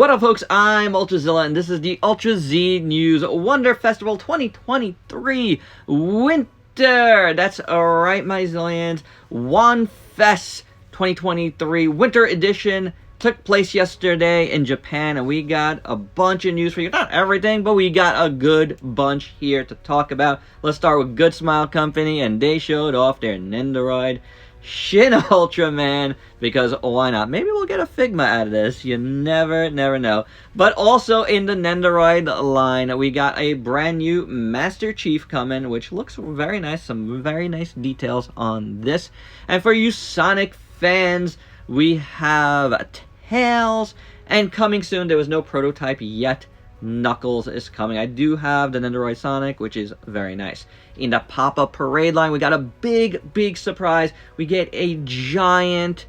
What up, folks? I'm Ultrazilla, and this is the Ultra Z News Wonder Festival 2023 Winter. That's right, my zillions. Wonfes 2023 Winter Edition took place yesterday in Japan, and we got a bunch of news for you. Not everything, but we got a good bunch here to talk about. Let's start with Goodsmile Company, and they showed off their Nendoroid Shin Ultraman, because why not? Maybe we'll get a Figma out of this. You never know. But also in the Nendoroid line, we got a brand new Master Chief coming, which looks very nice. Some very nice details on this. And for you Sonic fans, we have Tails, and coming soon, there was no prototype yet. Knuckles is coming. I do have the Nendoroid Sonic, which is very nice. In the pop-up parade line, we got a big surprise. We get a giant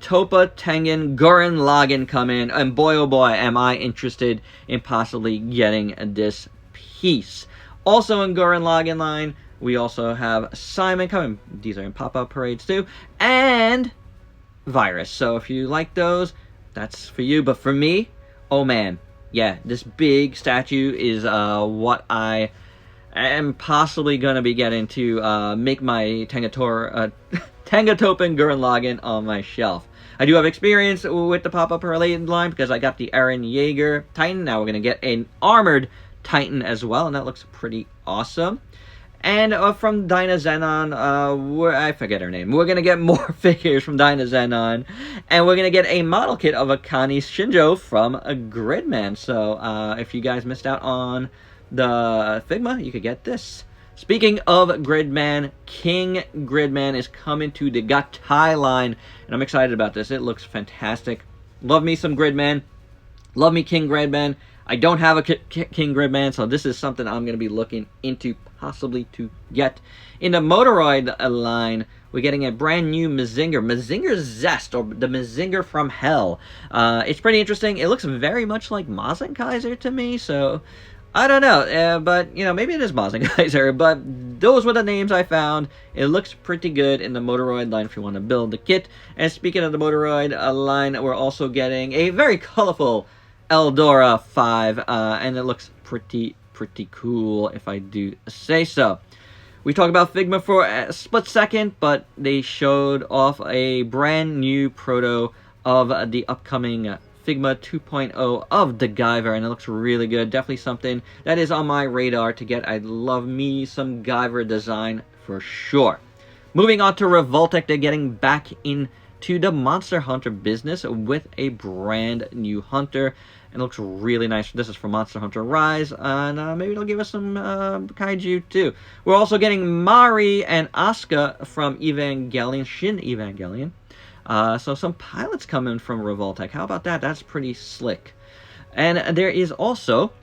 Topa Tengen Gurren Lagann come in, and boy oh boy am I interested in possibly getting this piece. Also in Gurren Lagann line, we also have Simon coming. These are in pop-up parades too, and Virus. So if you like those, that's for you. But for me, oh man, yeah, this big statue is what I am possibly going to be getting to make my Tangatopen Gurren Lagann on my shelf. I do have experience with the pop-up parade line because I got the Eren Jaeger Titan. Now we're going to get an armored Titan as well, and that looks pretty awesome. And from Dynazenon, I forget her name. We're going to get more figures from Dynazenon. And we're going to get a model kit of Akane Shinjo from Gridman. So if you guys missed out on the Figma, you could get this. Speaking of Gridman, King Gridman is coming to the Gatai line. And I'm excited about this. It looks fantastic. Love me some Gridman. Love me King Gridman. I don't have a King Gridman, so this is something I'm going to be looking into possibly to get. In the Motoroid line, we're getting a brand new Mazinger Zest, or the Mazinger from Hell. It's pretty interesting. It looks very much like Mazinkaiser to me, so I don't know. But, you know, maybe it is Mazinkaiser, but those were the names I found. It looks pretty good in the Motoroid line if you want to build the kit. And speaking of the Motoroid line, we're also getting a very colorful Eldora 5, and it looks pretty cool, if I do say so. We talked about Figma for a split second, but they showed off a brand new proto of the upcoming Figma 2.0 of the Guyver, and it looks really good. Definitely something that is on my radar to get. I love me some Guyver design for sure. Moving on to Revoltech, they're getting back into the Monster Hunter business with a brand new hunter. It looks really nice. This is from Monster Hunter Rise, and maybe they'll give us some kaiju too. We're also getting Mari and Asuka from Evangelion, Shin Evangelion. So some pilots coming from Revoltech. How about that? That's pretty slick. And there is also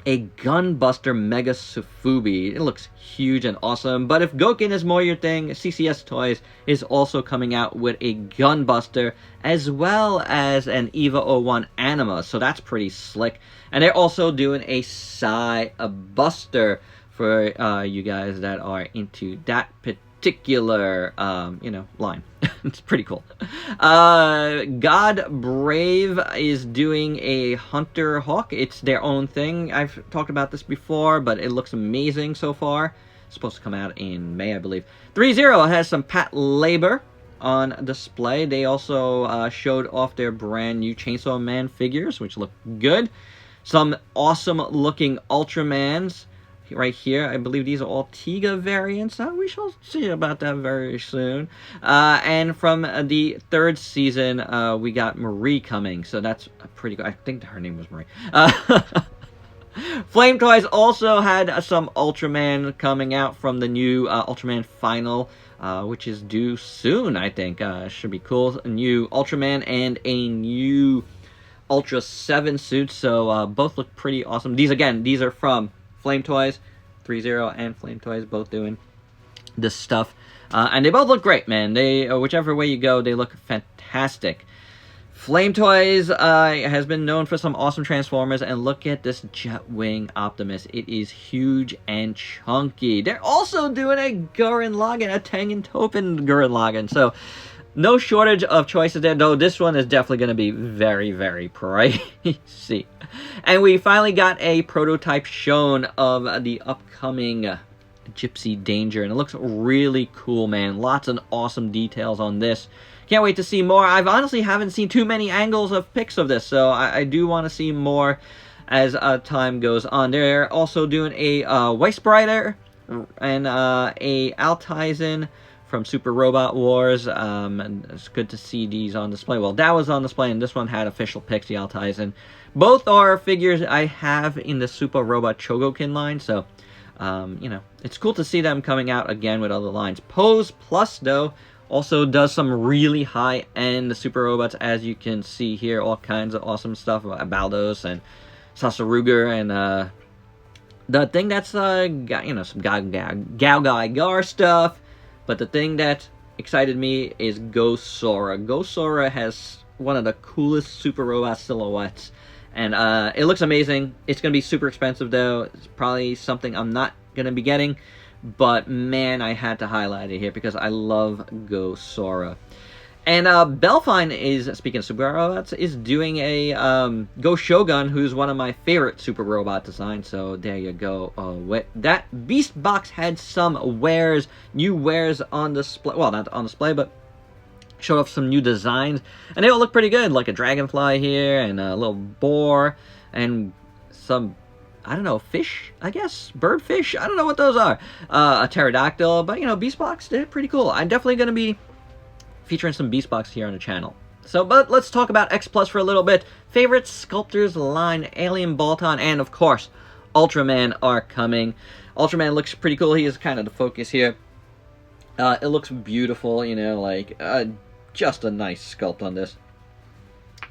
a Gunbuster Mega Sufubi. It looks huge and awesome. But if Gokin is more your thing, CCS Toys is also coming out with a Gunbuster as well as an EVA 01 Anima. So that's pretty slick. And they're also doing a Psy Buster for you guys that are into that particular, line. It's pretty cool. God Brave is doing a Hunter Hawk. It's their own thing. I've talked about this before, but it looks amazing so far. It's supposed to come out in May, I believe. Threezero has some Pat Labor on display. They also showed off their brand new Chainsaw Man figures, which look good. Some awesome looking Ultramans right here. I believe these are all Tiga variants. We shall see about that very soon. And from the third season, we got Marie coming. So that's pretty good. I think her name was Marie. Flame Toys also had some Ultraman coming out from the new Ultraman Final, which is due soon, I think. Should be cool. A new Ultraman and a new Ultra 7 suit. So both look pretty awesome. These are from Flame Toys, Threezero and Flame Toys, both doing this stuff. And they both look great, man. They, whichever way you go, they look fantastic. Flame Toys has been known for some awesome Transformers, and look at this Jetwing Optimus. It is huge and chunky. They're also doing a Gurren Lagann, a Tengen Gurren Lagann. So No shortage of choices there, though this one is definitely going to be very, very pricey. And we finally got a prototype shown of the upcoming Gypsy Danger, and it looks really cool, man. Lots of awesome details on this. Can't wait to see more. I've honestly haven't seen too many angles of pics of this, so I do want to see more as time goes on. They're also doing a Weisbreiter and a Altizen from Super Robot Wars. And it's good to see these on display. Well, that was on display, and this one had official pics, the Altizen. Both are figures I have in the Super Robot Chogokin line, so, you know, it's cool to see them coming out again with other lines. Pose Plus, though, also does some really high-end Super Robots, as you can see here. All kinds of awesome stuff about Baldos and Sasaruger, and the thing that's got, you know, some Gao stuff. But the thing that excited me is Ghost Sora. Ghost Sora has one of the coolest Super Robot silhouettes, and it looks amazing. It's going to be super expensive, though. It's probably something I'm not going to be getting, but man, I had to highlight it here because I love Ghost Sora. And Belfine is, speaking of Super Robots, is doing a Ghost Shogun, who's one of my favorite Super Robot designs. So there you go. That Beast Box had some wares, new wares on display. Well, not on display, but showed off some new designs, and they all look pretty good. Like a dragonfly here, and a little boar, and some, I don't know, fish, I guess? Birdfish? I don't know what those are. A pterodactyl, but, you know, Beast Box, they're pretty cool. I'm definitely going to be featuring some Beast Box here on the channel. So, but let's talk about X Plus for a little bit. Favorite Sculptors line, Alien Balton, and of course, Ultraman are coming. Ultraman looks pretty cool. He is kind of the focus here. It looks beautiful, you know, like, just a nice sculpt on this.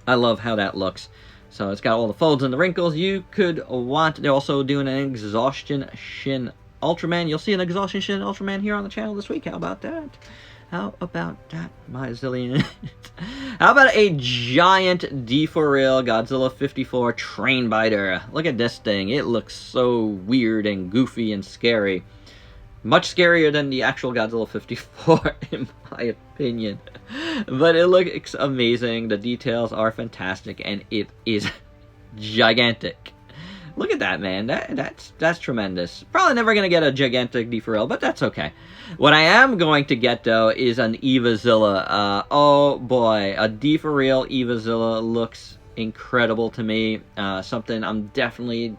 I love how that looks. So it's got all the folds and the wrinkles you could want. They're also doing an Exhaustion Shin Ultraman. You'll see an Exhaustion Shin Ultraman here on the channel this week. How about that? How about that, my zillion? How about a giant D4Real Godzilla 54 Train Biter? Look at this thing. It looks so weird and goofy and scary. Much scarier than the actual Godzilla 54, in my opinion. But it looks amazing. The details are fantastic, and it is gigantic. Look at that, man. That's tremendous. Probably never going to get a gigantic D4L, but that's okay. What I am going to get, though, is an Evazilla. Oh, boy. A D4Real Evazilla looks incredible to me. Something I'm definitely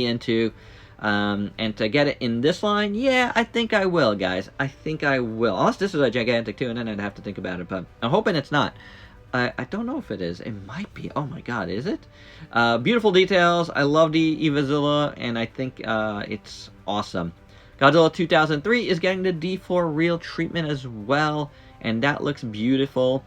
into. And to get it in this line, yeah, I think I will, guys. I think I will. Unless this is a gigantic, too, and then I'd have to think about it, but I'm hoping it's not. I don't know if it is. It might be. Oh my god, is it? Beautiful details. I love the Evazilla, and I think it's awesome. Godzilla 2003 is getting the D4Real treatment as well, and that looks beautiful.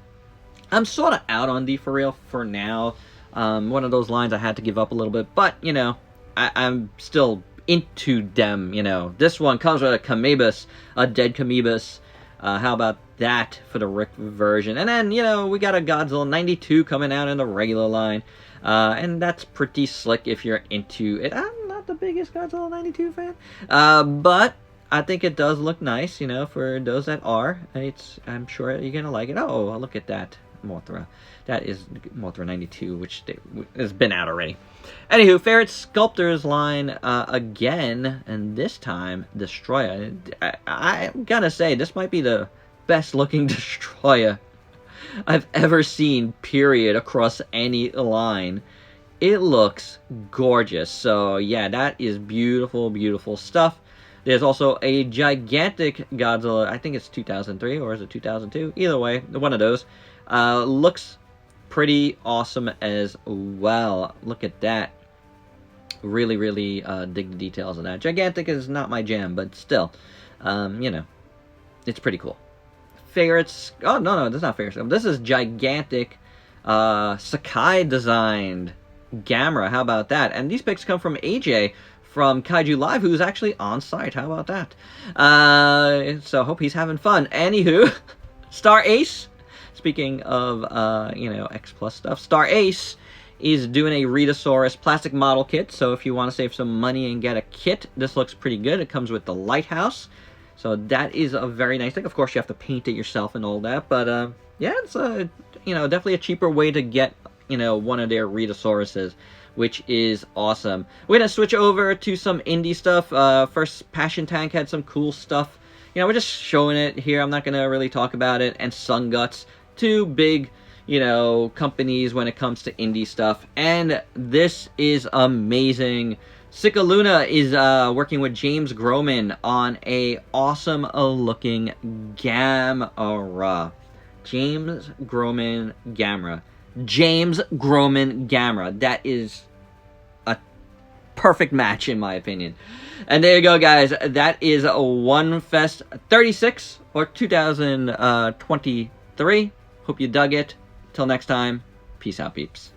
I'm sort of out on D4Real for now. One of those lines I had to give up a little bit, but, you know, I'm still into them, you know. This one comes with a Kamebus, a dead Kamebus. How about that for the Rick version? And then, you know, we got a Godzilla 92 coming out in the regular line. And that's pretty slick if you're into it. I'm not the biggest Godzilla 92 fan. But I think it does look nice, you know, for those that are. I'm sure you're going to like it. Oh, look at that Mothra. That is Mothra 92, which has been out already. Anywho, favorite Sculptors line again, and this time Destroyer. I'm gonna say this might be the best looking Destroyer I've ever seen, period, across any line. It looks gorgeous. So yeah, that is beautiful, beautiful stuff. There's also a gigantic Godzilla. I think it's 2003 or is it 2002? Either way, one of those. Looks pretty awesome as well. Look at that. Really, really dig the details of that. Gigantic is not my jam, but still, you know, it's pretty cool. Favorites? Oh, no, that's not favorites. This is gigantic Sakai designed Gamera. How about that? And these pics come from AJ from Kaiju Live, who's actually on site. How about that? So hope he's having fun. Anywho, Star Ace. Speaking of, you know, X Plus stuff, Star Ace is doing a Rhedosaurus plastic model kit. So if you want to save some money and get a kit, this looks pretty good. It comes with the lighthouse. So that is a very nice thing. Of course, you have to paint it yourself and all that, but yeah, it's definitely a cheaper way to get one of their Retosauruses, which is awesome. We're gonna switch over to some indie stuff. First, Passion Tank had some cool stuff. We're just showing it here. I'm not gonna really talk about it. And Sun Guts, two big companies when it comes to indie stuff, and this is amazing. Sika Luna is working with James Groman on a awesome looking Gamera. James Groman Gamera. That is a perfect match in my opinion. And there you go, guys. That is Wonfes 36 or 2023. Hope you dug it. Till next time, peace out, peeps.